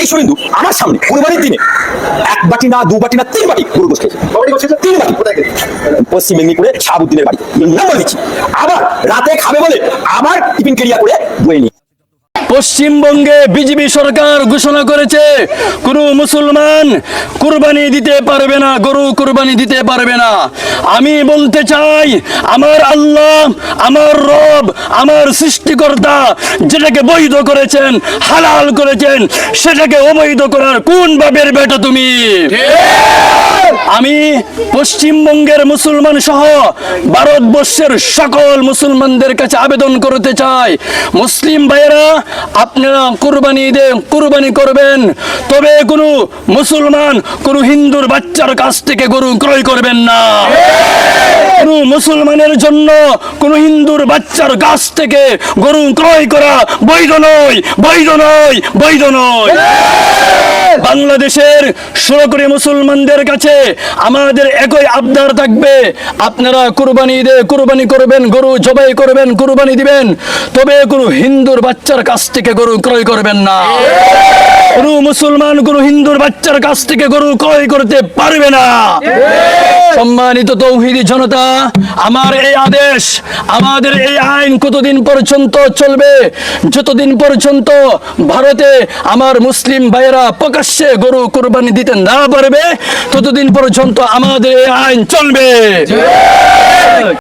এই শুনিন্দু আমার সামনে কুরবানির দিনে এক বাটি না দু বাটি না তিন বাটি গরুর গোশত খেয়েছে। তিন বাটি পশ্চিম মেদিনীপুরে শাহাবুদ্দিনের বাড়ি নাম্বার দিচ্ছি। আবার রাতে খাবে বলে আবার টিফিন কেরিয়া করে বয়ে নিয়ে পশ্চিমবঙ্গে বিজেপি সরকার ঘোষণা করেছে কোন মুসলমান কুরবানি দিতে পারবে না, গরু কুরবানি দিতে পারবে না। আমি বলতে চাই, আমার আল্লাহ, আমার রব, আমার সৃষ্টিকর্তা যেটাকে বৈধ করেছেন, হালাল করেছেন, সেটাকে অবৈধ করার কোন বাবের বেটা তুমি? আমি পশ্চিমবঙ্গের মুসলমান সহ ভারতবর্ষের সকল মুসলমানদের কাছে আবেদন করতে চাই, মুসলিম ভাইয়েরা আপনারা কুরবানি করবেন, তবে কোনো মুসলমান কোনো হিন্দুর বাচ্চার কাছ থেকে গরু ক্রয় করবেন না। কোনো মুসলমানের জন্য কোনো হিন্দুর বাচ্চার কাছ থেকে গরু ক্রয় করা বৈধ নয়, বৈধ নয়, বৈধ নয়। বাংলাদেশের 16 কোটি মুসলমানদের কাছে আমাদের একই আবদার থাকবে, আপনারা কুরবানি করবেন, গরু জবাই করবেন, কুরবানি দিবেন, তবে কোনো হিন্দুর বাচ্চার কাছ থেকে গরু ক্রয় করবেন না। কোনো মুসলমান কোনো হিন্দুর বাচ্চার কাছ থেকে গরু ক্রয় করতে পারবে না। সম্মানিত তৌহিদি জনতা, আমার এই আদেশ, আমাদের এই আইন কতদিন পর্যন্ত চলবে? যতদিন পর্যন্ত ভারতে আমার মুসলিম ভাইয়েরা প্রকাশ্যে গরু কুরবানি দিতে না পারবে, ততদিন পর্যন্ত আমাদের এই আইন চলবে।